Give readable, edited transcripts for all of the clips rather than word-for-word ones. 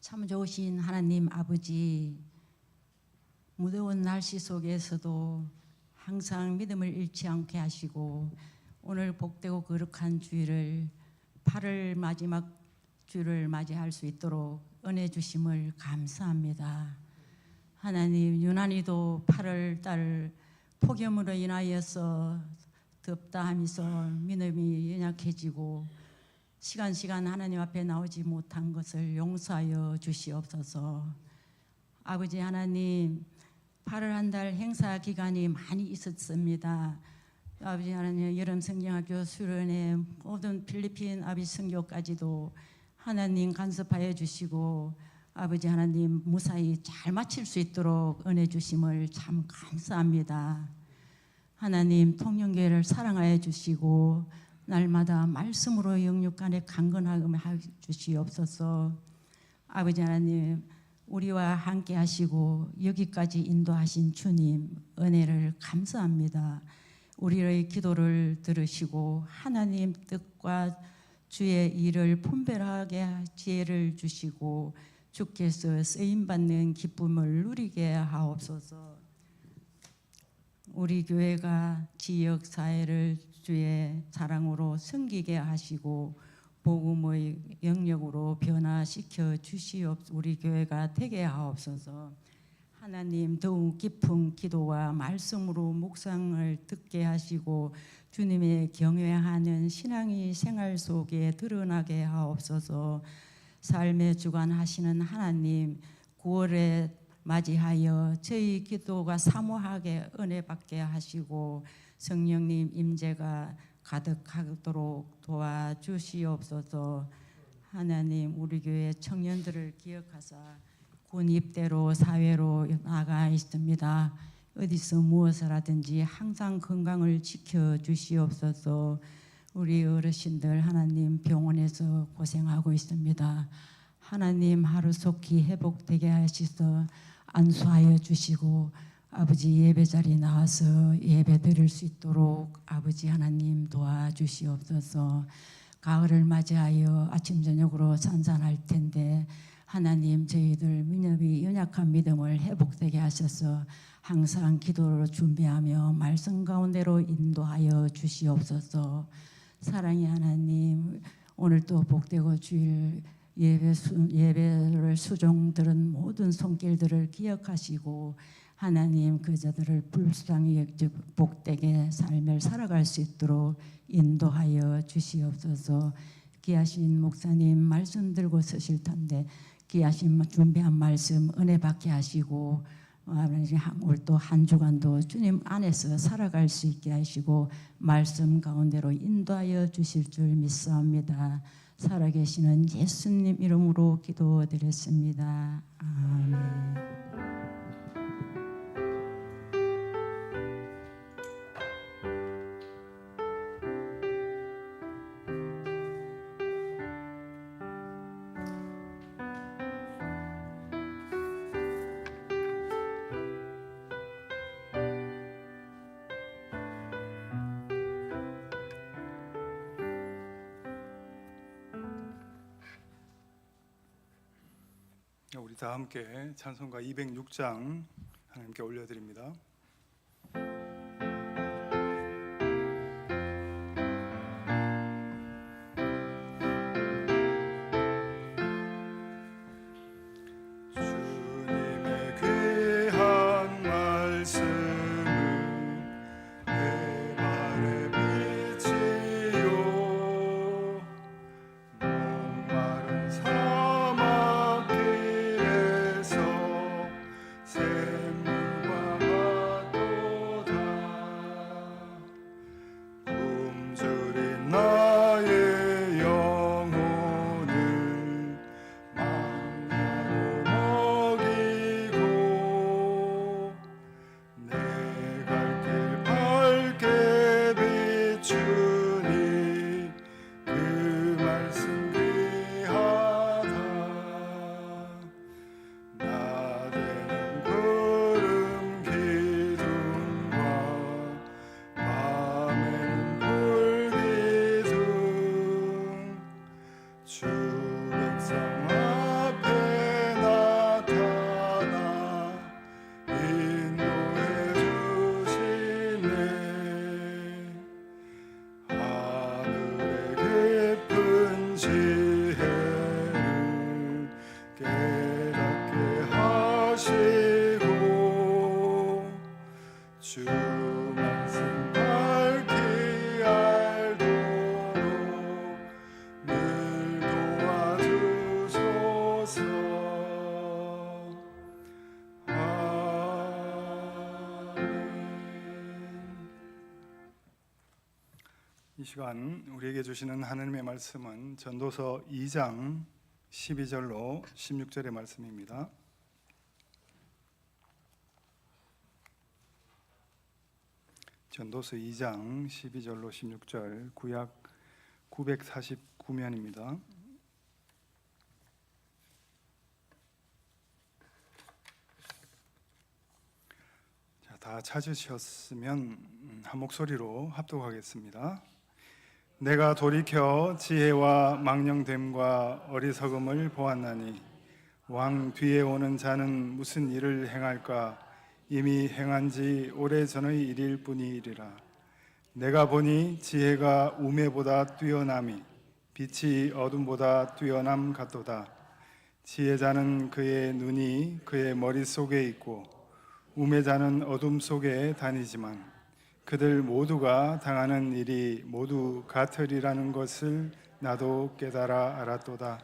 참 좋으신 하나님 아버지, 무더운 날씨 속에서도 항상 믿음을 잃지 않게 하시고 오늘 복되고 거룩한 주일을 8월 마지막 주를 맞이할 수 있도록 은혜 주심을 감사합니다. 하나님, 유난히도 8월 달 폭염으로 인하여서 덥다 하면서 믿음이 연약해지고 시간 하나님 앞에 나오지 못한 것을 용서하여 주시옵소서. 아버지 하나님, 8월 한 달 행사 기간이 많이 있었습니다. 아버지 하나님, 여름 성경학교 수련회 모든 필리핀 아비 선교까지도 하나님 간섭하여 주시고 아버지 하나님 무사히 잘 마칠 수 있도록 은혜 주심을 참 감사합니다. 하나님, 통영교회를 사랑하여 주시고 날마다 말씀으로 영육간에 강건하게 해 주시옵소서. 아버지 하나님, 우리와 함께 하시고 여기까지 인도하신 주님 은혜를 감사합니다. 우리의 기도를 들으시고 하나님 뜻과 주의 일을 분별하게 지혜를 주시고 주께서 쓰임받는 기쁨을 누리게 하옵소서. 우리 교회가 지역사회를 주의 사랑으로 섬기게 하시고 복음의 영역으로 변화시켜 주시옵소서. 우리 교회가 되게 하옵소서. 하나님, 더욱 깊은 기도와 말씀으로 묵상을 듣게 하시고 주님의 경외하는 신앙이 생활 속에 드러나게 하옵소서. 삶의 주관하시는 하나님, 9월에 맞이하여 저희 기도가 사모하게 은혜 받게 하시고 성령님 임재가 가득하도록 도와주시옵소서. 하나님, 우리 교회 청년들을 기억하사 군 입대로 사회로 나가 있습니다. 어디서 무엇을 하든지 항상 건강을 지켜주시옵소서. 우리 어르신들 하나님 병원에서 고생하고 있습니다. 하나님, 하루속히 회복되게 하시서 안수하여 주시고 아버지 예배 자리에 나와서 예배 드릴 수 있도록 아버지 하나님 도와주시옵소서. 가을을 맞이하여 아침 저녁으로 산산할 텐데 하나님, 저희들 믿음이 연약한 믿음을 회복되게 하셔서 항상 기도로 준비하며 말씀 가운데로 인도하여 주시옵소서. 사랑의 하나님, 오늘도 복되고 주일 예배를 수종들은 모든 손길들을 기억하시고 하나님, 그자들을 불쌍히 복되게 삶을 살아갈 수 있도록 인도하여 주시옵소서. 귀하신 목사님 말씀 들고 서실 텐데 귀하신 준비한 말씀 은혜 받게 하시고 오늘 또 한 주간도 주님 안에서 살아갈 수 있게 하시고 말씀 가운데로 인도하여 주실 줄 믿사옵니다. 살아계시는 예수님 이름으로 기도드렸습니다. 아멘. 우리 다 함께 찬송가 206장 하나님께 올려드립니다. 주님의 귀한 말씀은 내 발의 빛이요 목마른 사막 길에서 샘물과 같도다. 굶주린 나의 영혼을 만나로 먹이고 내 갈 길 밝게 비추니 그 말씀 귀하다. 낮에는 구름 기둥과 밤에는 불기둥 주 백성 앞에 시간 우리에게 주시는 하나님의 말씀은 전도서 2장 12절로 16절의 말씀입니다. 전도서 2장 12절로 16절, 구약 949면입니다. 다 찾으셨으면 한 목소리로 합독하겠습니다. 내가 돌이켜 지혜와 망령됨과 어리석음을 보았나니 왕 뒤에 오는 자는 무슨 일을 행할까? 이미 행한 지 오래전의 일일 뿐이리라. 내가 보니 지혜가 우매보다 뛰어남이 빛이 어둠보다 뛰어남 같도다. 지혜자는 그의 눈이 그의 머릿속에 있고 우매자는 어둠 속에 다니지만 그들 모두가 당하는 일이 모두 같으리라는 것을 나도 깨달아 알았도다.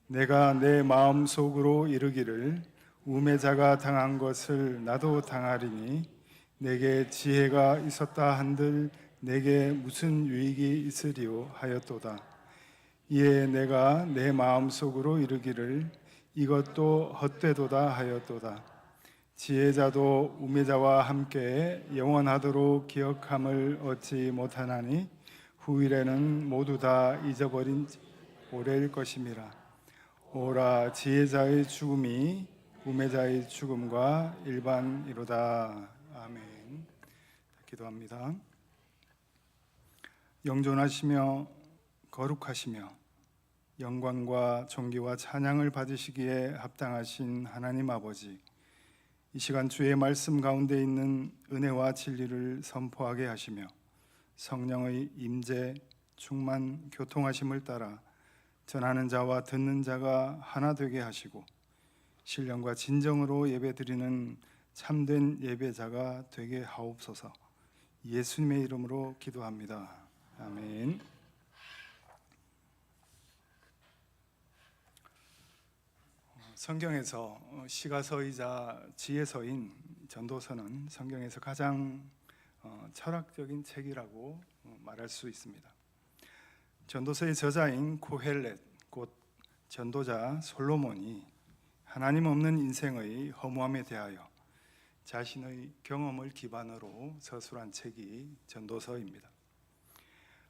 내가 내 마음 속으로 이르기를 우매자가 당한 것을 나도 당하리니 내게 지혜가 있었다 한들 내게 무슨 유익이 있으리요 하였도다. 이에 내가 내 마음 속으로 이르기를 이것도 헛되도다 하였도다. 지혜자도 우매자와 함께 영원하도록 기억함을 얻지 못하나니 후일에는 모두 다 잊어버린 오래일 것임이라. 오라 지혜자의 죽음이 우매자의 죽음과 일반이로다. 아멘. 기도합니다. 영존하시며 거룩하시며 영광과 존귀와 찬양을 받으시기에 합당하신 하나님 아버지, 이 시간 주의 말씀 가운데 있는 은혜와 진리를 선포하게 하시며 성령의 임재, 충만, 교통하심을 따라 전하는 자와 듣는 자가 하나 되게 하시고 신령과 진정으로 예배드리는 참된 예배자가 되게 하옵소서. 예수님의 이름으로 기도합니다. 아멘. 성경에서 시가서이자 지혜서인 전도서는 성경에서 가장 철학적인 책이라고 말할 수 있습니다. 전도서의 저자인 고헬렛, 곧 전도자 솔로몬이 하나님 없는 인생의 허무함에 대하여 자신의 경험을 기반으로 서술한 책이 전도서입니다.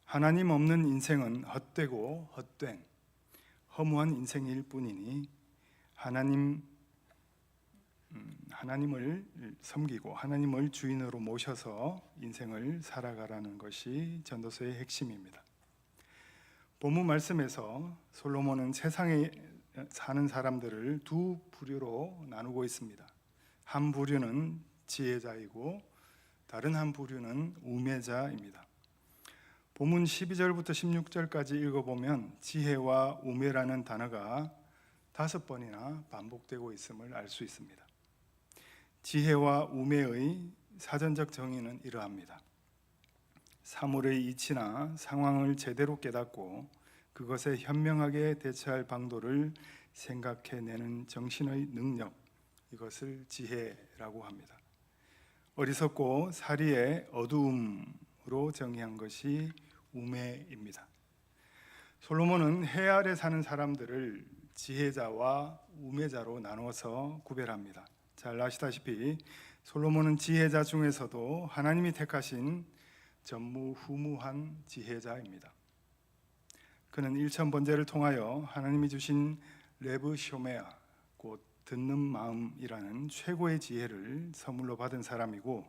하나님 없는 인생은 헛되고 헛된 허무한 인생일 뿐이니 하나님을 섬기고 하나님을 주인으로 모셔서 인생을 살아가라는 것이 전도서의 핵심입니다. 본문 말씀에서 솔로몬은 세상에 사는 사람들을 두 부류로 나누고 있습니다. 한 부류는 지혜자이고 다른 한 부류는 우매자입니다. 본문 12절부터 16절까지 읽어보면 지혜와 우매라는 단어가 5번이나 반복되고 있음을 알 수 있습니다. 지혜와 우매의 사전적 정의는 이러합니다. 사물의 이치나 상황을 제대로 깨닫고 그것에 현명하게 대처할 방도를 생각해내는 정신의 능력, 이것을 지혜라고 합니다. 어리석고 사리의 어두움으로 정의한 것이 우매입니다. 솔로몬은 해 아래 사는 사람들을 지혜자와 우매자로 나누어서 구별합니다. 잘 아시다시피 솔로몬은 지혜자 중에서도 하나님이 택하신 전무후무한 지혜자입니다. 그는 일천번제를 통하여 하나님이 주신 레브 쇼메아, 곧 듣는 마음이라는 최고의 지혜를 선물로 받은 사람이고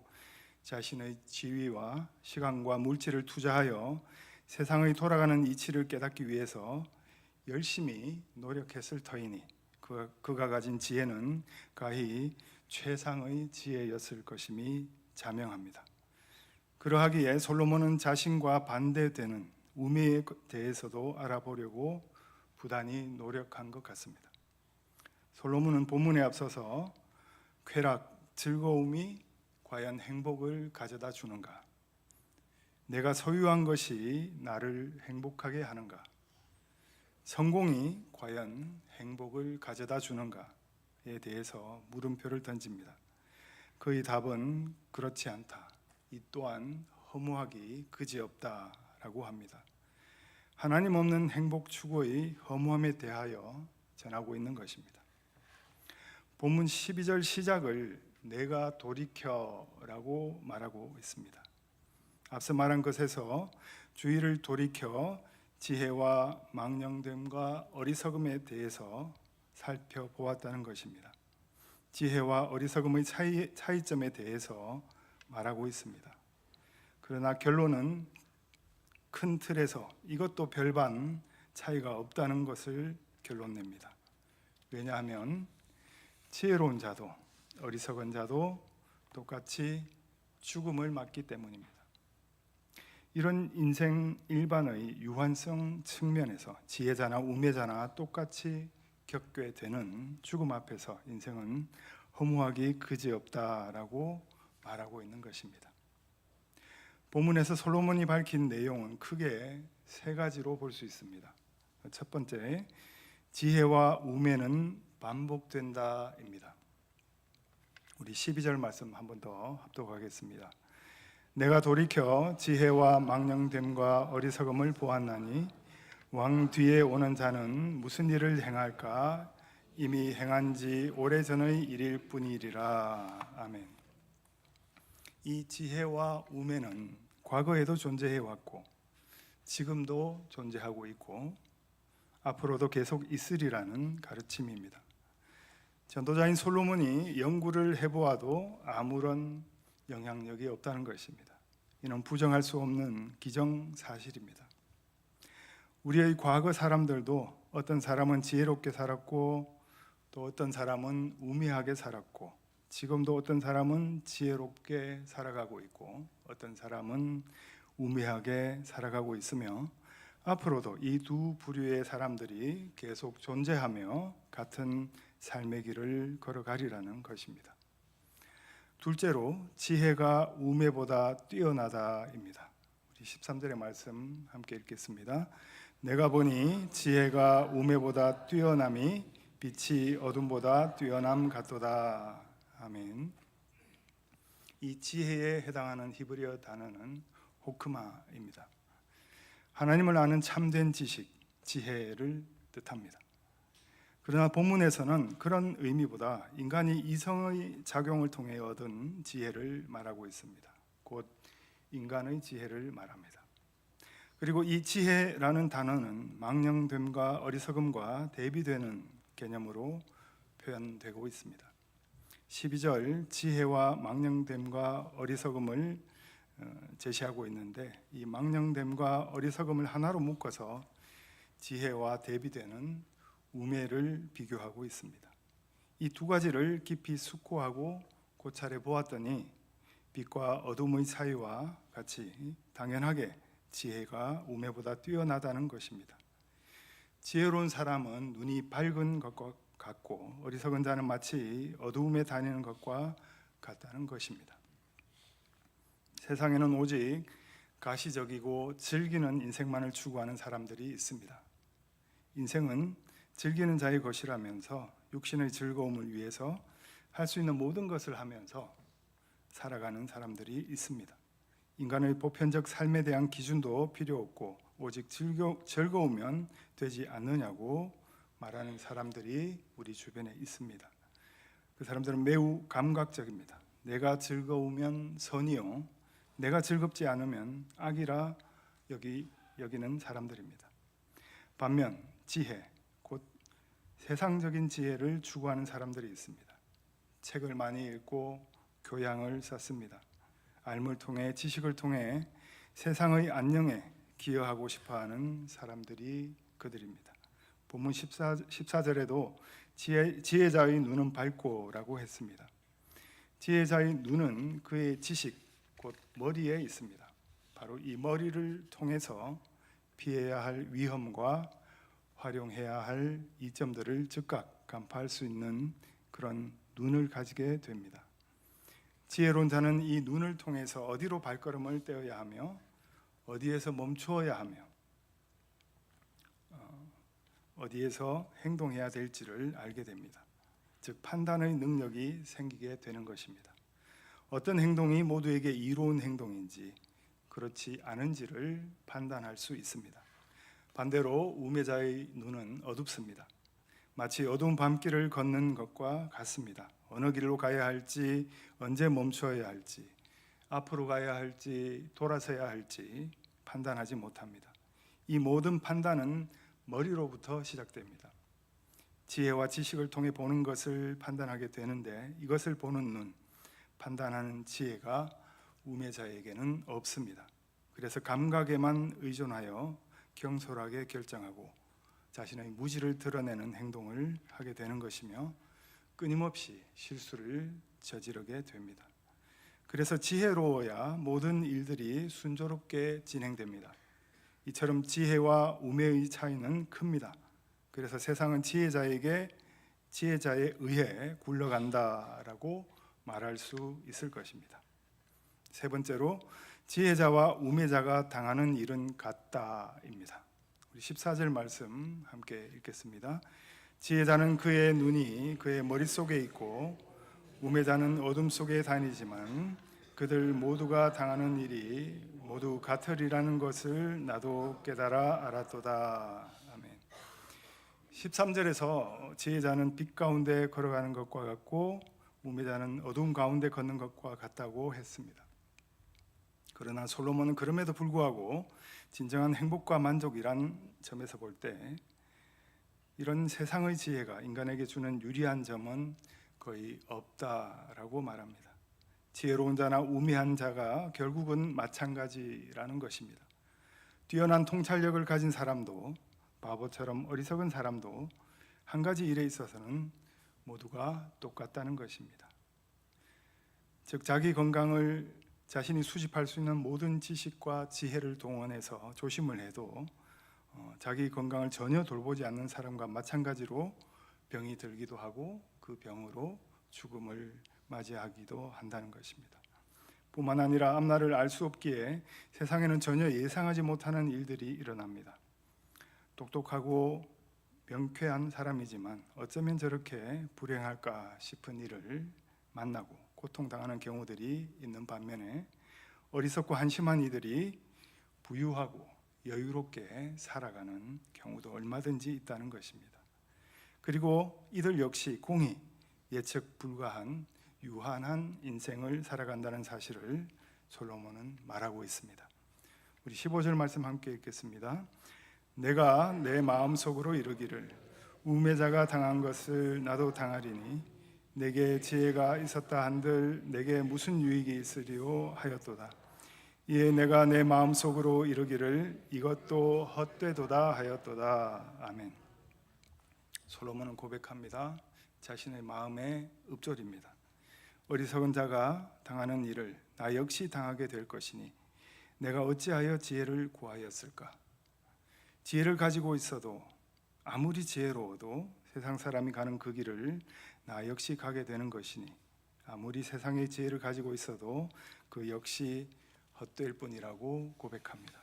자신의 지위와 시간과 물질을 투자하여 세상의 돌아가는 이치를 깨닫기 위해서 열심히 노력했을 터이니 그가 가진 지혜는 가히 최상의 지혜였을 것임이 자명합니다. 그러하기에 솔로몬은 자신과 반대되는 우매에 대해서도 알아보려고 부단히 노력한 것 같습니다. 솔로몬은 본문에 앞서서 쾌락, 즐거움이 과연 행복을 가져다 주는가? 내가 소유한 것이 나를 행복하게 하는가? 성공이 과연 행복을 가져다 주는가에 대해서 물음표를 던집니다. 그의 답은 그렇지 않다. 이 또한 허무하기 그지없다 라고 합니다. 하나님 없는 행복 추구의 허무함에 대하여 전하고 있는 것입니다. 본문 12절 시작을 내가 돌이켜라고 말하고 있습니다. 앞서 말한 것에서 주의를 돌이켜 지혜와 망령됨과 어리석음에 대해서 살펴보았다는 것입니다. 지혜와 어리석음의 차이점에 대해서 말하고 있습니다. 그러나 결론은 큰 틀에서 이것도 별반 차이가 없다는 것을 결론냅니다. 왜냐하면 지혜로운 자도 어리석은 자도 똑같이 죽음을 맞기 때문입니다. 이런 인생 일반의 유한성 측면에서 지혜자나 우매자나 똑같이 겪게 되는 죽음 앞에서 인생은 허무하기 그지없다라고 말하고 있는 것입니다. 본문에서 솔로몬이 밝힌 내용은 크게 세 가지로 볼 수 있습니다. 첫 번째, 지혜와 우매는 반복된다입니다. 우리 12절 말씀 한 번 더 합독하겠습니다. 내가 돌이켜 지혜와 망령됨과 어리석음을 보았나니 왕 뒤에 오는 자는 무슨 일을 행할까? 이미 행한 지 오래전의 일일 뿐이리라. 아멘. 이 지혜와 우매는 과거에도 존재해 왔고 지금도 존재하고 있고 앞으로도 계속 있으리라는 가르침입니다. 전도자인 솔로몬이 연구를 해보아도 아무런 영향력이 없다는 것입니다. 이는 부정할 수 없는 기정사실입니다. 우리의 과거 사람들도 어떤 사람은 지혜롭게 살았고 또 어떤 사람은 우매하게 살았고 지금도 어떤 사람은 지혜롭게 살아가고 있고 어떤 사람은 우매하게 살아가고 있으며 앞으로도 이 두 부류의 사람들이 계속 존재하며 같은 삶의 길을 걸어가리라는 것입니다. 둘째로 지혜가 우매보다 뛰어나다입니다. 우리 13절의 말씀 함께 읽겠습니다. 내가 보니 지혜가 우매보다 뛰어남이 빛이 어둠보다 뛰어남 같도다. 아멘. 이 지혜에 해당하는 히브리어 단어는 호크마입니다. 하나님을 아는 참된 지식, 지혜를 뜻합니다. 그러나 본문에서는 그런 의미보다 인간이 이성의 작용을 통해 얻은 지혜를 말하고 있습니다. 곧 인간의 지혜를 말합니다. 그리고 이 지혜라는 단어는 망령됨과 어리석음과 대비되는 개념으로 표현되고 있습니다. 12절 지혜와 망령됨과 어리석음을 제시하고 있는데 이 망령됨과 어리석음을 하나로 묶어서 지혜와 대비되는 우매를 비교하고 있습니다. 이 두 가지를 깊이 숙고하고 고찰해 보았더니 빛과 어둠의 차이와 같이 당연하게 지혜가 우매보다 뛰어나다는 것입니다. 지혜로운 사람은 눈이 밝은 것과 같고 어리석은 자는 마치 어두움에 다니는 것과 같다는 것입니다. 세상에는 오직 가시적이고 즐기는 인생만을 추구하는 사람들이 있습니다. 인생은 즐기는 자의 것이라면서 육신의 즐거움을 위해서 할 수 있는 모든 것을 하면서 살아가는 사람들이 있습니다. 인간의 보편적 삶에 대한 기준도 필요 없고 오직 즐거우면 되지 않느냐고 말하는 사람들이 우리 주변에 있습니다. 그 사람들은 매우 감각적입니다. 내가 즐거우면 선이요 내가 즐겁지 않으면 악이라 여기는 사람들입니다. 반면 지혜, 곧 세상적인 지혜를 추구하는 사람들이 있습니다. 책을 많이 읽고 교양을 쌓습니다. 알물 통해 지식을 통해 세상의 안녕에 기여하고 싶어하는 사람들이 그들입니다. 본문 14절에도 지혜자의 눈은 밝고라고 했습니다. 지혜자의 눈은 그의 지식, 곧 머리에 있습니다. 바로 이 머리를 통해서 피해야 할 위험과 활용해야 할 이점들을 즉각 간파할 수 있는 그런 눈을 가지게 됩니다. 지혜로운 자는 이 눈을 통해서 어디로 발걸음을 떼어야 하며 어디에서 멈추어야 하며 어디에서 행동해야 될지를 알게 됩니다. 즉 판단의 능력이 생기게 되는 것입니다. 어떤 행동이 모두에게 이로운 행동인지 그렇지 않은지를 판단할 수 있습니다. 반대로 우매자의 눈은 어둡습니다. 마치 어두운 밤길을 걷는 것과 같습니다. 어느 길로 가야 할지, 언제 멈춰야 할지, 앞으로 가야 할지, 돌아서야 할지 판단하지 못합니다. 이 모든 판단은 머리로부터 시작됩니다. 지혜와 지식을 통해 보는 것을 판단하게 되는데 이것을 보는 눈, 판단하는 지혜가 우매자에게는 없습니다. 그래서 감각에만 의존하여 경솔하게 결정하고 자신의 무지를 드러내는 행동을 하게 되는 것이며 끊임없이 실수를 저지르게 됩니다. 그래서 지혜로워야 모든 일들이 순조롭게 진행됩니다. 이처럼 지혜와 우매의 차이는 큽니다. 그래서 세상은 지혜자에 의해 굴러간다라고 말할 수 있을 것입니다. 세 번째로 지혜자와 우매자가 당하는 일은 같다입니다. 우리 14절 말씀 함께 읽겠습니다. 지혜자는 그의 눈이 그의 머릿속에 있고 우매자는 어둠 속에 다니지만 그들 모두가 당하는 일이 모두 같으리라는 것을 나도 깨달아 알았도다. 아멘. 13절에서 지혜자는 빛 가운데 걸어가는 것과 같고 우매자는 어둠 가운데 걷는 것과 같다고 했습니다. 그러나 솔로몬은 그럼에도 불구하고 진정한 행복과 만족이란 점에서 볼 때 이런 세상의 지혜가 인간에게 주는 유리한 점은 거의 없다라고 말합니다. 지혜로운 자나 우매한 자가 결국은 마찬가지라는 것입니다. 뛰어난 통찰력을 가진 사람도 바보처럼 어리석은 사람도 한 가지 일에 있어서는 모두가 똑같다는 것입니다. 즉 자기 건강을 자신이 수집할 수 있는 모든 지식과 지혜를 동원해서 조심을 해도 자기 건강을 전혀 돌보지 않는 사람과 마찬가지로 병이 들기도 하고 그 병으로 죽음을 맞이하기도 한다는 것입니다. 뿐만 아니라 앞날을 알 수 없기에 세상에는 전혀 예상하지 못하는 일들이 일어납니다. 똑똑하고 명쾌한 사람이지만 어쩌면 저렇게 불행할까 싶은 일을 만나고 고통당하는 경우들이 있는 반면에 어리석고 한심한 이들이 부유하고 여유롭게 살아가는 경우도 얼마든지 있다는 것입니다. 그리고 이들 역시 공히 예측 불가한 유한한 인생을 살아간다는 사실을 솔로몬은 말하고 있습니다. 우리 15절 말씀 함께 읽겠습니다. 내가 내 마음속으로 이르기를 우매자가 당한 것을 나도 당하리니 내게 지혜가 있었다 한들 내게 무슨 유익이 있으리요 하였도다. 이에 내가 내 마음속으로 이르기를 이것도 헛되도다 하였도다. 아멘. 솔로몬은 고백합니다. 자신의 마음의 읍조리입니다. 어리석은 자가 당하는 일을 나 역시 당하게 될 것이니 내가 어찌하여 지혜를 구하였을까? 지혜를 가지고 있어도 아무리 지혜로워도 세상 사람이 가는 그 길을 나 역시 가게 되는 것이니 아무리 세상의 지혜를 가지고 있어도 그 역시 헛될 뿐이라고 고백합니다.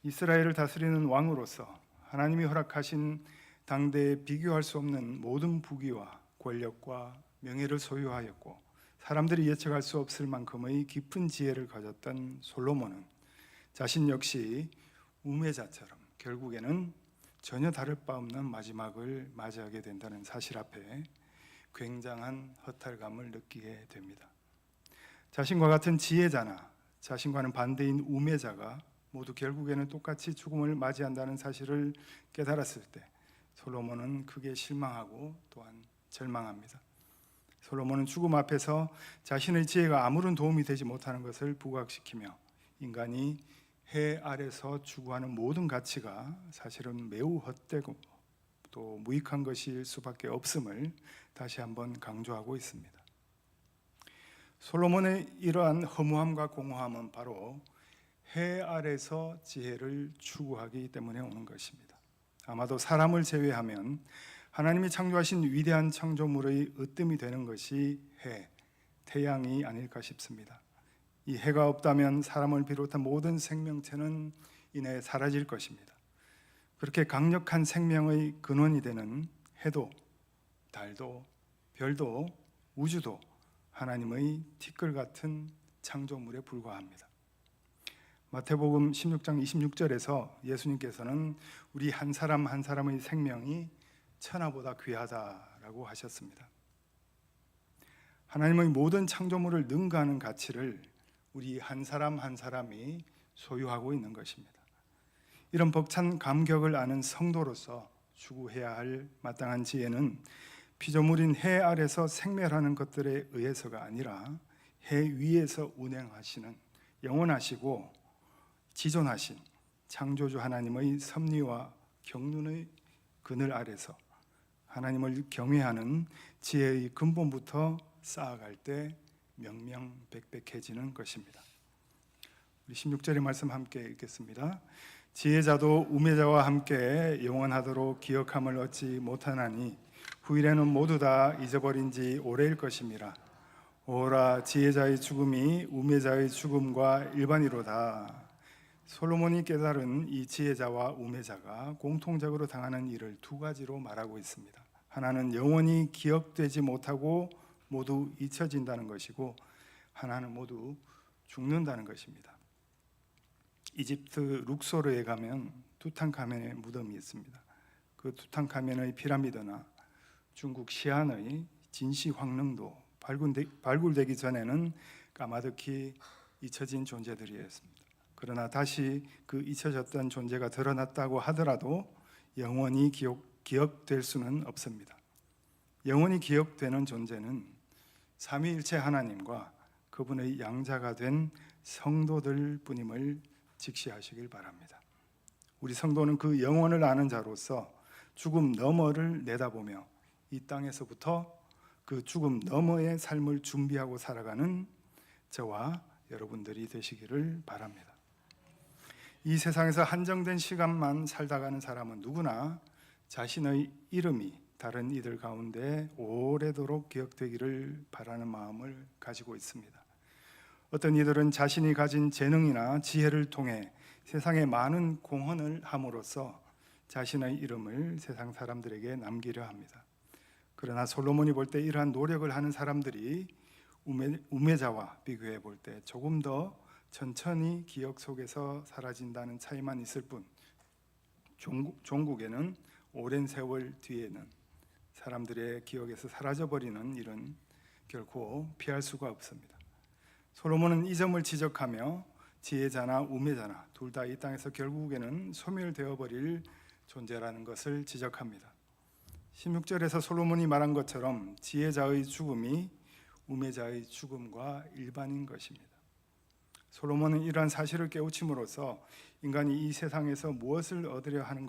이스라엘을 다스리는 왕으로서 하나님이 허락하신 당대에 비교할 수 없는 모든 부귀와 권력과 명예를 소유하였고 사람들이 예측할 수 없을 만큼의 깊은 지혜를 가졌던 솔로몬은 자신 역시 우매자처럼 결국에는 전혀 다를 바 없는 마지막을 맞이하게 된다는 사실 앞에 굉장한 허탈감을 느끼게 됩니다. 자신과 같은 지혜자나 자신과는 반대인 우매자가 모두 결국에는 똑같이 죽음을 맞이한다는 사실을 깨달았을 때 솔로몬은 크게 실망하고 또한 절망합니다. 솔로몬은 죽음 앞에서 자신의 지혜가 아무런 도움이 되지 못하는 것을 부각시키며 인간이 해 아래서 추구하는 모든 가치가 사실은 매우 헛되고 또 무익한 것일 수밖에 없음을 다시 한번 강조하고 있습니다. 솔로몬의 이러한 허무함과 공허함은 바로 해 아래서 지혜를 추구하기 때문에 오는 것입니다. 아마도 사람을 제외하면 하나님이 창조하신 위대한 창조물의 으뜸이 되는 것이 해, 태양이 아닐까 싶습니다. 이 해가 없다면 사람을 비롯한 모든 생명체는 이내 사라질 것입니다. 그렇게 강력한 생명의 근원이 되는 해도, 달도, 별도, 우주도 하나님의 티끌 같은 창조물에 불과합니다. 마태복음 16장 26절에서 예수님께서는 우리 한 사람 한 사람의 생명이 천하보다 귀하다라고 하셨습니다. 하나님의 모든 창조물을 능가하는 가치를 우리 한 사람 한 사람이 소유하고 있는 것입니다. 이런 벅찬 감격을 아는 성도로서 추구해야 할 마땅한 지혜는 피조물인 해 아래서 생멸하는 것들에 의해서가 아니라 해 위에서 운행하시는 영원하시고 지존하신 창조주 하나님의 섭리와 경륜의 그늘 아래서 하나님을 경외하는 지혜의 근본부터 쌓아갈 때 명명백백해지는 것입니다. 우리 16절의 말씀 함께 읽겠습니다. 지혜자도 우매자와 함께 영원하도록 기억함을 얻지 못하나니 후일에는 모두 다 잊어버린 지 오래일 것임이라. 오라, 지혜자의 죽음이 우매자의 죽음과 일반이로다. 솔로몬이 깨달은 이 지혜자와 우매자가 공통적으로 당하는 일을 두 가지로 말하고 있습니다. 하나는 영원히 기억되지 못하고 모두 잊혀진다는 것이고, 하나는 모두 죽는다는 것입니다. 이집트 룩소르에 가면 투탕카멘의 무덤이 있습니다. 그 투탕카멘의 피라미드나 중국 시안의 진시황릉도 발굴되기 전에는 까마득히 잊혀진 존재들이었습니다. 그러나 다시 그 잊혀졌던 존재가 드러났다고 하더라도 영원히 기억될 수는 없습니다. 영원히 기억되는 존재는 삼위일체 하나님과 그분의 양자가 된 성도들 뿐임을 직시하시길 바랍니다. 우리 성도는 그 영원을 아는 자로서 죽음 너머를 내다보며 이 땅에서부터 그 죽음 너머의 삶을 준비하고 살아가는 저와 여러분들이 되시기를 바랍니다. 이 세상에서 한정된 시간만 살다가는 사람은 누구나 자신의 이름이 다른 이들 가운데 오래도록 기억되기를 바라는 마음을 가지고 있습니다. 어떤 이들은 자신이 가진 재능이나 지혜를 통해 세상에 많은 공헌을 함으로써 자신의 이름을 세상 사람들에게 남기려 합니다. 그러나 솔로몬이 볼 때 이러한 노력을 하는 사람들이 우매자와 비교해 볼 때 조금 더 천천히 기억 속에서 사라진다는 차이만 있을 뿐, 종국에는 오랜 세월 뒤에는 사람들의 기억에서 사라져버리는 일은 결코 피할 수가 없습니다. 솔로몬은 이 점을 지적하며 지혜자나 우매자나 둘 다 이 땅에서 결국에는 소멸되어 버릴 존재라는 것을 지적합니다. 16절에서 솔로몬이 말한 것처럼 지혜자의 죽음이 우매자의 죽음과 일반인 것입니다. 솔로몬은 이러한 사실을 깨우침으로써 인간이 이 세상에서 무엇을 얻으려 하는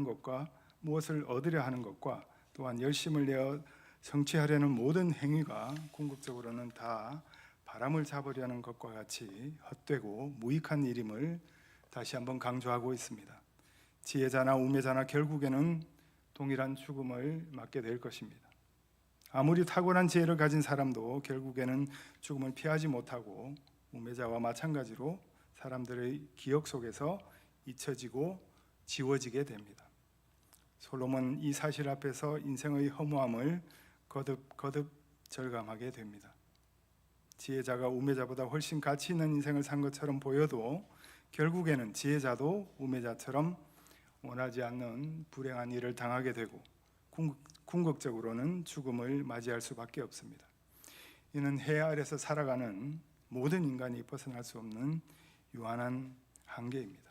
것과 무엇을 얻으려 하는 것과 또한 열심을 내어 성취하려는 모든 행위가 궁극적으로는 다 바람을 잡으려는 것과 같이 헛되고 무익한 일임을 다시 한번 강조하고 있습니다. 지혜자나 우매자나 결국에는 동일한 죽음을 맞게 될 것입니다. 아무리 탁월한 지혜를 가진 사람도 결국에는 죽음을 피하지 못하고 우매자와 마찬가지로 사람들의 기억 속에서 잊혀지고 지워지게 됩니다. 솔로몬 이 사실 앞에서 인생의 허무함을 거듭 절감하게 됩니다. 지혜자가 우매자보다 훨씬 가치 있는 인생을 산 것처럼 보여도 결국에는 지혜자도 우매자처럼 원하지 않는 불행한 일을 당하게 되고 궁극적으로는 죽음을 맞이할 수밖에 없습니다. 이는 해 아래서 살아가는 모든 인간이 벗어날 수 없는 유한한 한계입니다.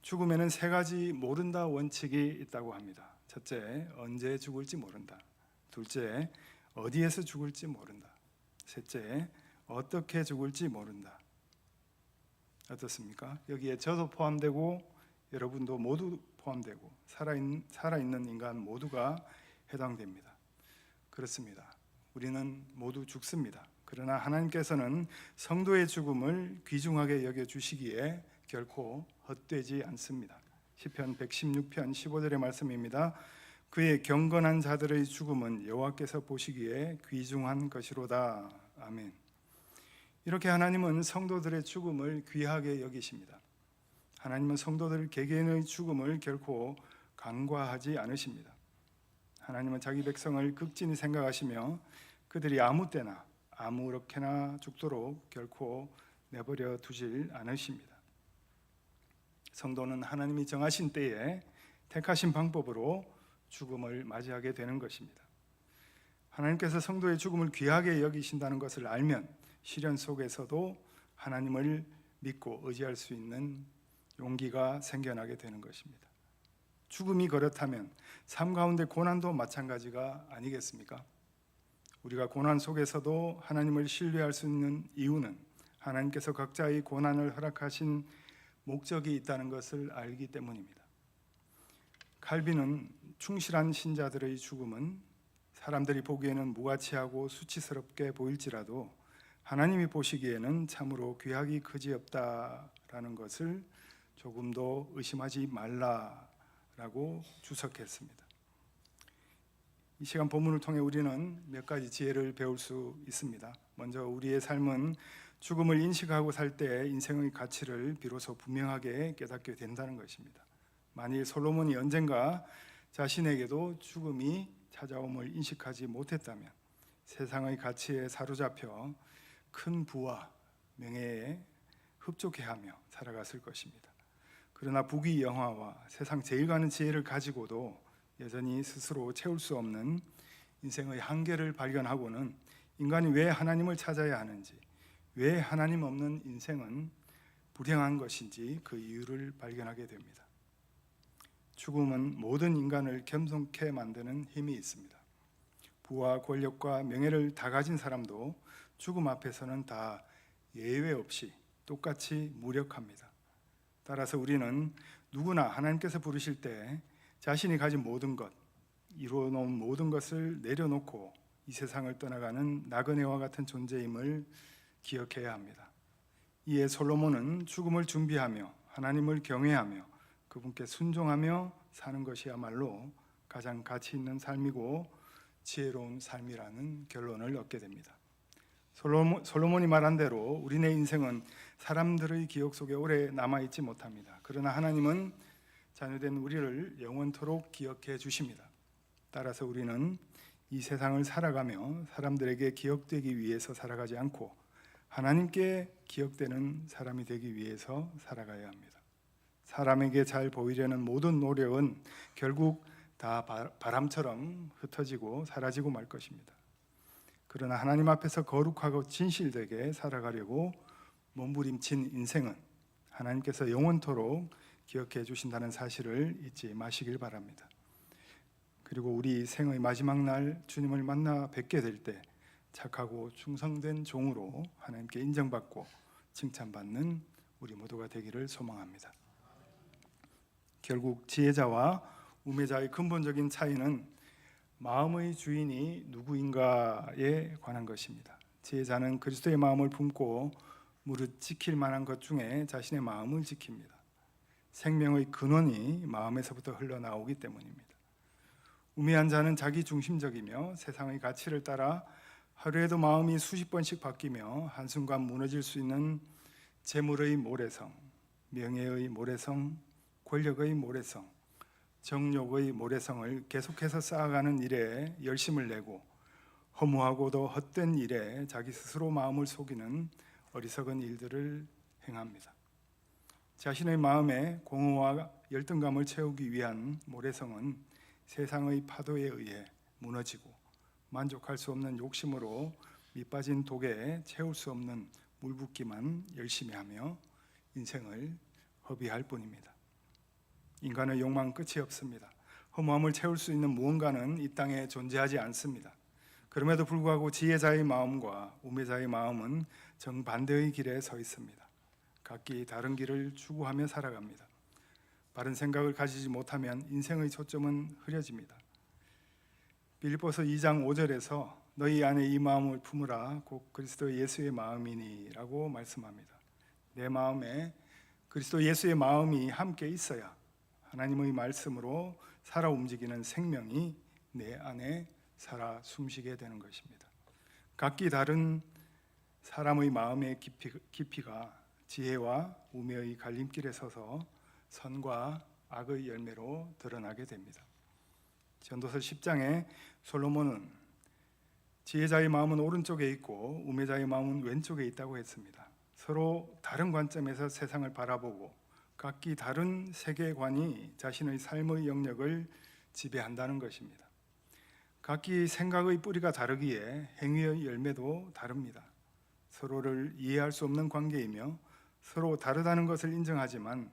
죽음에는 세 가지 모른다 원칙이 있다고 합니다. 첫째, 언제 죽을지 모른다. 둘째, 어디에서 죽을지 모른다. 셋째, 어떻게 죽을지 모른다. 어떻습니까? 여기에 저도 포함되고 여러분도 모두 포함되고 살아있는 인간 모두가 해당됩니다. 그렇습니다. 우리는 모두 죽습니다. 그러나 하나님께서는 성도의 죽음을 귀중하게 여겨주시기에 결코 헛되지 않습니다. 시편 116편 15절의 말씀입니다. 그의 경건한 자들의 죽음은 여호와께서 보시기에 귀중한 것이로다. 아멘. 이렇게 하나님은 성도들의 죽음을 귀하게 여기십니다. 하나님은 성도들 개개인의 죽음을 결코 간과하지 않으십니다. 하나님은 자기 백성을 극진히 생각하시며 그들이 아무 때나 아무렇게나 죽도록 결코 내버려 두질 않으십니다. 성도는 하나님이 정하신 때에 택하신 방법으로 죽음을 맞이하게 되는 것입니다. 하나님께서 성도의 죽음을 귀하게 여기신다는 것을 알면 시련 속에서도 하나님을 믿고 의지할 수 있는 용기가 생겨나게 되는 것입니다. 죽음이 그렇다면 삶 가운데 고난도 마찬가지가 아니겠습니까? 우리가 고난 속에서도 하나님을 신뢰할 수 있는 이유는 하나님께서 각자의 고난을 허락하신 목적이 있다는 것을 알기 때문입니다. 칼빈은 충실한 신자들의 죽음은 사람들이 보기에는 무가치하고 수치스럽게 보일지라도 하나님이 보시기에는 참으로 귀하기 그지없다라는 것을 조금도 의심하지 말라라고 주석했습니다. 이 시간 본문을 통해 우리는 몇 가지 지혜를 배울 수 있습니다. 먼저 우리의 삶은 죽음을 인식하고 살 때 인생의 가치를 비로소 분명하게 깨닫게 된다는 것입니다. 만일 솔로몬이 언젠가 자신에게도 죽음이 찾아옴을 인식하지 못했다면 세상의 가치에 사로잡혀 큰 부와 명예에 흡족해하며 살아갔을 것입니다. 그러나 부귀영화와 세상 제일 가는 지혜를 가지고도 여전히 스스로 채울 수 없는 인생의 한계를 발견하고는 인간이 왜 하나님을 찾아야 하는지, 왜 하나님 없는 인생은 불행한 것인지 그 이유를 발견하게 됩니다. 죽음은 모든 인간을 겸손케 만드는 힘이 있습니다. 부와 권력과 명예를 다 가진 사람도 죽음 앞에서는 다 예외 없이 똑같이 무력합니다. 따라서 우리는 누구나 하나님께서 부르실 때 자신이 가진 모든 것, 이루어놓은 모든 것을 내려놓고 이 세상을 떠나가는 나그네와 같은 존재임을 기억해야 합니다. 이에 솔로몬은 죽음을 준비하며 하나님을 경외하며 그분께 순종하며 사는 것이야말로 가장 가치 있는 삶이고 지혜로운 삶이라는 결론을 얻게 됩니다. 솔로몬이 말한 대로 우리네 인생은 사람들의 기억 속에 오래 남아있지 못합니다. 그러나 하나님은 자녀된 우리를 영원토록 기억해 주십니다. 따라서 우리는 이 세상을 살아가며 사람들에게 기억되기 위해서 살아가지 않고 하나님께 기억되는 사람이 되기 위해서 살아가야 합니다. 사람에게 잘 보이려는 모든 노력은 결국 다 바람처럼 흩어지고 사라지고 말 것입니다. 그러나 하나님 앞에서 거룩하고 진실되게 살아가려고 몸부림친 인생은 하나님께서 영원토록 기억해 주신다는 사실을 잊지 마시길 바랍니다. 그리고 우리 생의 마지막 날 주님을 만나 뵙게 될 때 착하고 충성된 종으로 하나님께 인정받고 칭찬받는 우리 모두가 되기를 소망합니다. 결국 지혜자와 우매자의 근본적인 차이는 마음의 주인이 누구인가에 관한 것입니다. 지혜자는 그리스도의 마음을 품고 무릇 지킬 만한 것 중에 자신의 마음을 지킵니다. 생명의 근원이 마음에서부터 흘러나오기 때문입니다. 우매한 자는 자기 중심적이며 세상의 가치를 따라 하루에도 마음이 수십 번씩 바뀌며 한순간 무너질 수 있는 재물의 모래성, 명예의 모래성, 권력의 모래성, 정욕의 모래성을 계속해서 쌓아가는 일에 열심을 내고 허무하고도 헛된 일에 자기 스스로 마음을 속이는 어리석은 일들을 행합니다. 자신의 마음에 공허와 열등감을 채우기 위한 모래성은 세상의 파도에 의해 무너지고 만족할 수 없는 욕심으로 밑빠진 독에 채울 수 없는 물붓기만 열심히 하며 인생을 허비할 뿐입니다. 인간의 욕망은 끝이 없습니다. 허무함을 채울 수 있는 무언가는 이 땅에 존재하지 않습니다. 그럼에도 불구하고 지혜자의 마음과 우매자의 마음은 정반대의 길에 서 있습니다. 각기 다른 길을 추구하며 살아갑니다. 바른 생각을 가지지 못하면 인생의 초점은 흐려집니다. 빌립보서 2장 5절에서 너희 안에 이 마음을 품으라 곧 그리스도 예수의 마음이니 라고 말씀합니다. 내 마음에 그리스도 예수의 마음이 함께 있어야 하나님의 말씀으로 살아 움직이는 생명이 내 안에 살아 숨쉬게 되는 것입니다. 각기 다른 사람의 마음의 깊이가 지혜와 우매의 갈림길에 서서 선과 악의 열매로 드러나게 됩니다. 전도서 10장에 솔로몬은 지혜자의 마음은 오른쪽에 있고 우매자의 마음은 왼쪽에 있다고 했습니다. 서로 다른 관점에서 세상을 바라보고 각기 다른 세계관이 자신의 삶의 영역을 지배한다는 것입니다. 각기 생각의 뿌리가 다르기에 행위의 열매도 다릅니다. 서로를 이해할 수 없는 관계이며 서로 다르다는 것을 인정하지만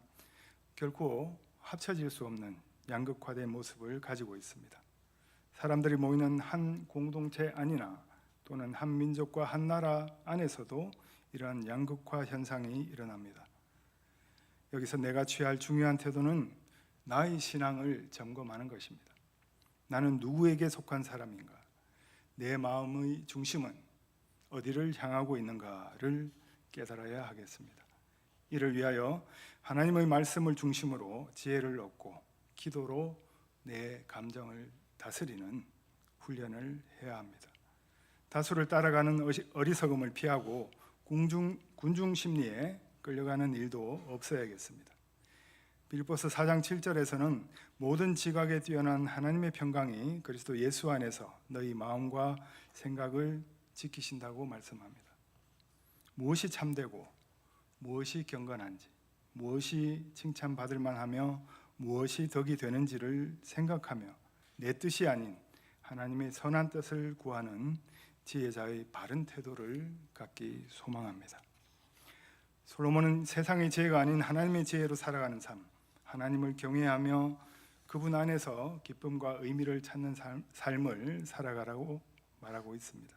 결코 합쳐질 수 없는 양극화된 모습을 가지고 있습니다. 사람들이 모이는 한 공동체 안이나 또는 한 민족과 한 나라 안에서도 이러한 양극화 현상이 일어납니다. 여기서 내가 취할 중요한 태도는 나의 신앙을 점검하는 것입니다. 나는 누구에게 속한 사람인가? 내 마음의 중심은 어디를 향하고 있는가를 깨달아야 하겠습니다. 이를 위하여 하나님의 말씀을 중심으로 지혜를 얻고 기도로 내 감정을 다스리는 훈련을 해야 합니다. 다수를 따라가는 어리석음을 피하고 군중 심리에 끌려가는 일도 없어야겠습니다. 빌립보서 4장 7절에서는 모든 지각에 뛰어난 하나님의 평강이 그리스도 예수 안에서 너희 마음과 생각을 지키신다고 말씀합니다. 무엇이 참되고 무엇이 경건한지, 무엇이 칭찬받을 만하며 무엇이 덕이 되는지를 생각하며 내 뜻이 아닌 하나님의 선한 뜻을 구하는 지혜자의 바른 태도를 갖기 소망합니다. 솔로몬은 세상의 지혜가 아닌 하나님의 지혜로 살아가는 삶, 하나님을 경외하며 그분 안에서 기쁨과 의미를 찾는 삶을 살아가라고 말하고 있습니다.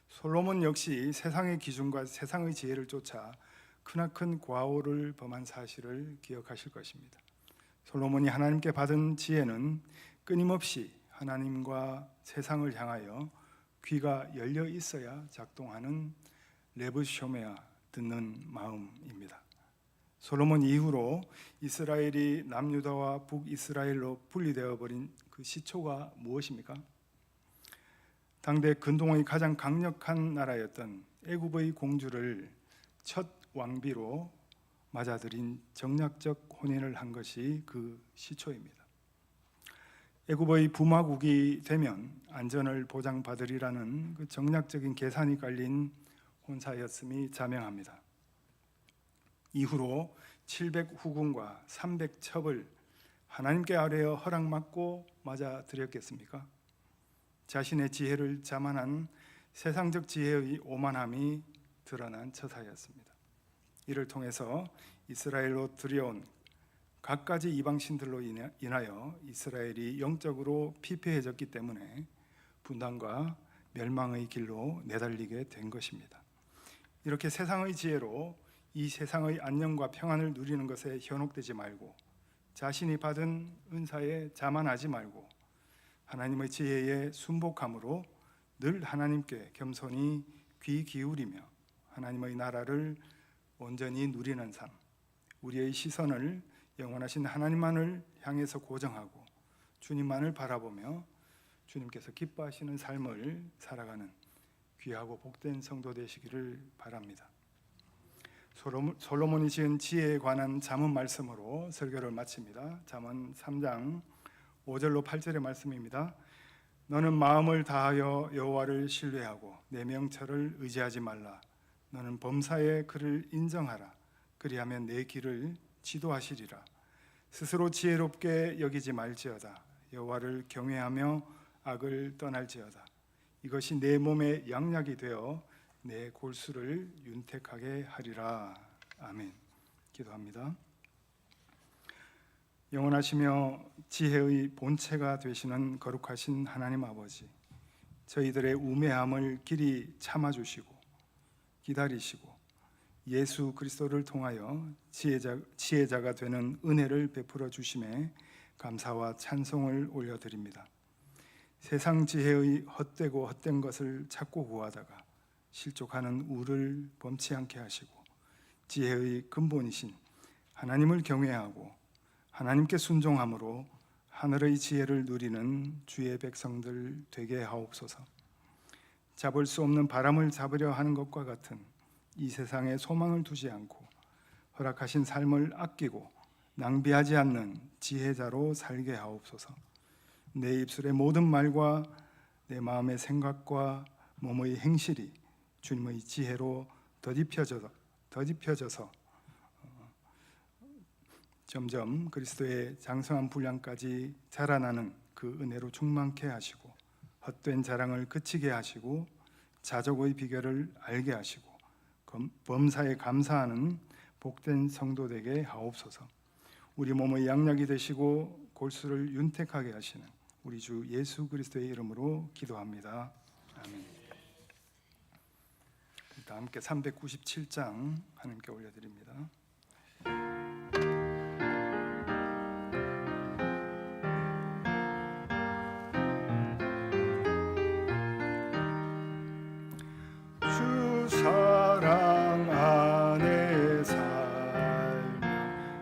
솔로몬 역시 세상의 기준과 세상의 지혜를 쫓아 크나큰 과오를 범한 사실을 기억하실 것입니다. 솔로몬이 하나님께 받은 지혜는 끊임없이 하나님과 세상을 향하여 귀가 열려 있어야 작동하는 레브쇼메아 듣는 마음입니다. 솔로몬 이후로 이스라엘이 남유다와 북이스라엘로 분리되어 버린 그 시초가 무엇입니까? 당대 근동의 가장 강력한 나라였던 애굽의 공주를 첫 왕비로 맞아들인 정략적 혼인을 한 것이 그 시초입니다. 애굽의 부마국이 되면 안전을 보장받으리라는 그 정략적인 계산이 깔린 혼사였음이 자명합니다. 이후로 700 후궁과 300 첩을 하나님께 아뢰어 허락받고 맞아들였겠습니까? 자신의 지혜를 자만한 세상적 지혜의 오만함이 드러난 처사였습니다. 이를 통해서 이스라엘로 들여온 갖가지 이방신들로 인하여 이스라엘이 영적으로 피폐해졌기 때문에 분단과 멸망의 길로 내달리게 된 것입니다. 이렇게 세상의 지혜로 이 세상의 안녕과 평안을 누리는 것에 현혹되지 말고 자신이 받은 은사에 자만하지 말고 하나님의 지혜에 순복함으로 늘 하나님께 겸손히 귀 기울이며 하나님의 나라를 온전히 누리는 삶, 우리의 시선을 영원하신 하나님만을 향해서 고정하고 주님만을 바라보며 주님께서 기뻐하시는 삶을 살아가는 귀하고 복된 성도 되시기를 바랍니다. 솔로몬이 지은 지혜에 관한 잠언 말씀으로 설교를 마칩니다. 잠언 3장 5절로 8절의 말씀입니다. 너는 마음을 다하여 여호와를 신뢰하고 내 명철을 의지하지 말라. 너는 범사에 그를 인정하라. 그리하면 내 길을 지도하시리라. 스스로 지혜롭게 여기지 말지어다. 여호와를 경외하며 악을 떠날지어다. 이것이 내 몸의 양약이 되어 내 골수를 윤택하게 하리라. 아멘. 기도합니다. 영원하시며 지혜의 본체가 되시는 거룩하신 하나님 아버지, 저희들의 우매함을 길이 참아주시고 기다리시고 예수 그리스도를 통하여 지혜자가 되는 은혜를 베풀어 주심에 감사와 찬송을 올려드립니다. 세상 지혜의 헛되고 헛된 것을 찾고 구하다가 실족하는 우를 범치 않게 하시고 지혜의 근본이신 하나님을 경외하고 하나님께 순종함으로 하늘의 지혜를 누리는 주의 백성들 되게 하옵소서. 잡을 수 없는 바람을 잡으려 하는 것과 같은 이 세상에 소망을 두지 않고 허락하신 삶을 아끼고 낭비하지 않는 지혜자로 살게 하옵소서. 내 입술의 모든 말과 내 마음의 생각과 몸의 행실이 주님의 지혜로 덧입혀져 더딥혀져서 점점 그리스도의 장성한 분량까지 자라나는 그 은혜로 충만케 하시고 헛된 자랑을 그치게 하시고 자족의 비결을 알게 하시고 범사에 감사하는 복된 성도 되게 하옵소서. 우리 몸의 양약이 되시고 골수를 윤택하게 하시는 우리 주 예수 그리스도의 이름으로 기도합니다. 아멘. 일단 함께 397장 하나님께 올려드립니다. 주 사랑 안에 살며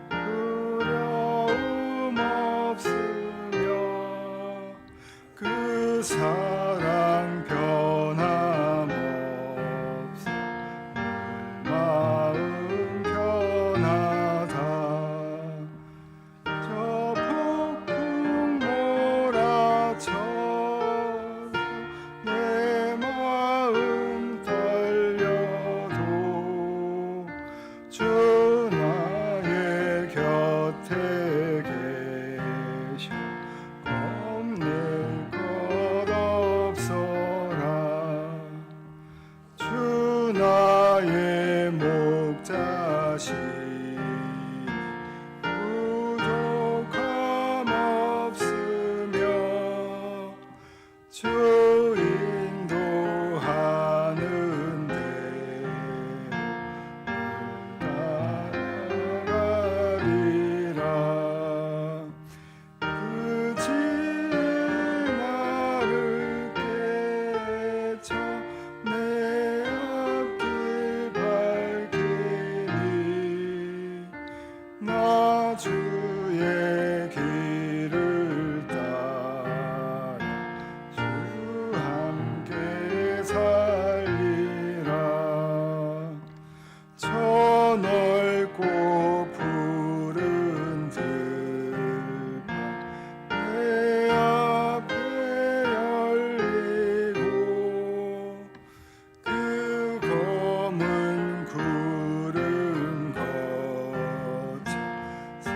두려움 없으며 그 사랑 변함없어 늘 마음 편하다. 저 폭풍 몰아쳐도 내 마음 떨려도 주 나의 곁에 계셔 겁낼 것 없어라. 주 나의 목자시니 부족함 없으며 주 인도하는데 따라가리라. 그 지혜 나를 깨쳐 내 앞길 밝히니 나 주의 길을 따라 주 함께 살리라. 저 넓고 푸른 들판 내 앞에 열리고 그 검은 구름 거쳐 새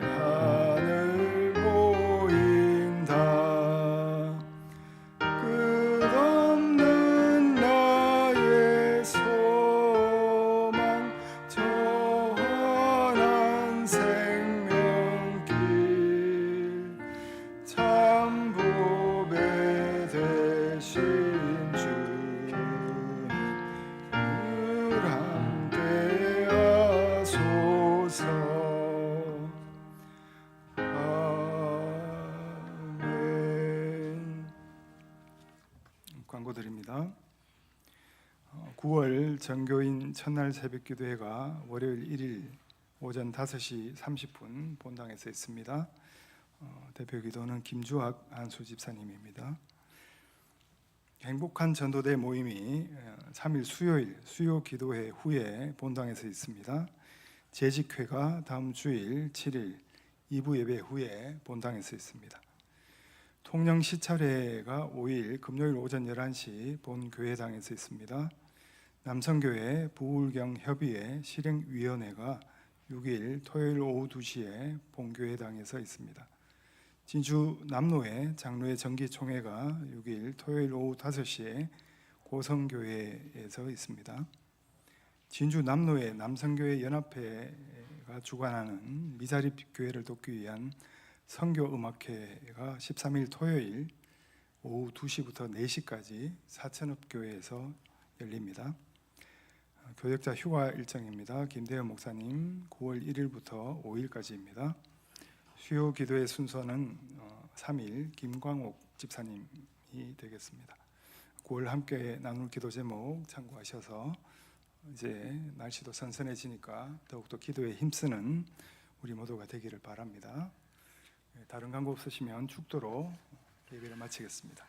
하늘 보인다. 끝없는 나의 소망 저 환한 생명길 참 보배 되신 주님 늘 함께 하소서. 아멘. 광고 드립니다. 9월 전교인 첫날 새벽기도회가 월요일 1일 오전 5시 30분 본당에서 있습니다. 대표기도는 김주학 안수 집사님입니다. 행복한 전도대 모임이 3일 수요일 수요기도회 후에 본당에서 있습니다. 재직회가 다음 주일 7일 2부 예배 후에 본당에서 있습니다. 통영 시찰회가 5일 금요일 오전 11시 본교회당에서 있습니다. 남성교회 부울경 협의회 실행위원회가 6일 토요일 오후 2시에 본교회당에서 있습니다. 진주 남로회 장로회 정기총회가 6일 토요일 오후 5시에 고성교회에서 있습니다. 진주 남로회 남성교회 연합회가 주관하는 미자립 교회를 돕기 위한 선교음악회가 13일 토요일 오후 2시부터 4시까지 사천읍교회에서 열립니다. 교역자 휴가 일정입니다. 김대현 목사님 9월 1일부터 5일까지입니다. 수요 기도의 순서는 3일 김광옥 집사님이 되겠습니다. 9월 함께 나눌 기도 제목 참고하셔서 이제 날씨도 선선해지니까 더욱더 기도에 힘쓰는 우리 모두가 되기를 바랍니다. 다른 광고 없으시면 축도로 예배를 마치겠습니다.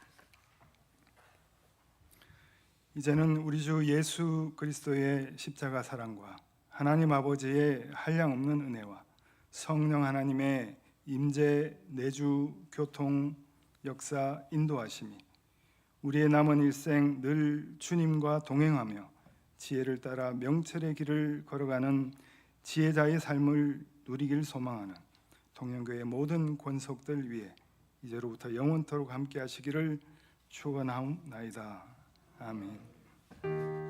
이제는 우리 주 예수 그리스도의 십자가 사랑과 하나님 아버지의 한량없는 은혜와 성령 하나님의 임재, 내주, 교통, 역사, 인도하심이 우리의 남은 일생 늘 주님과 동행하며 지혜를 따라 명철의 길을 걸어가는 지혜자의 삶을 누리길 소망하는 동년교회 모든 권속들 위해 이제로부터 영원토록 함께 하시기를 축원하옵나이다. 아멘.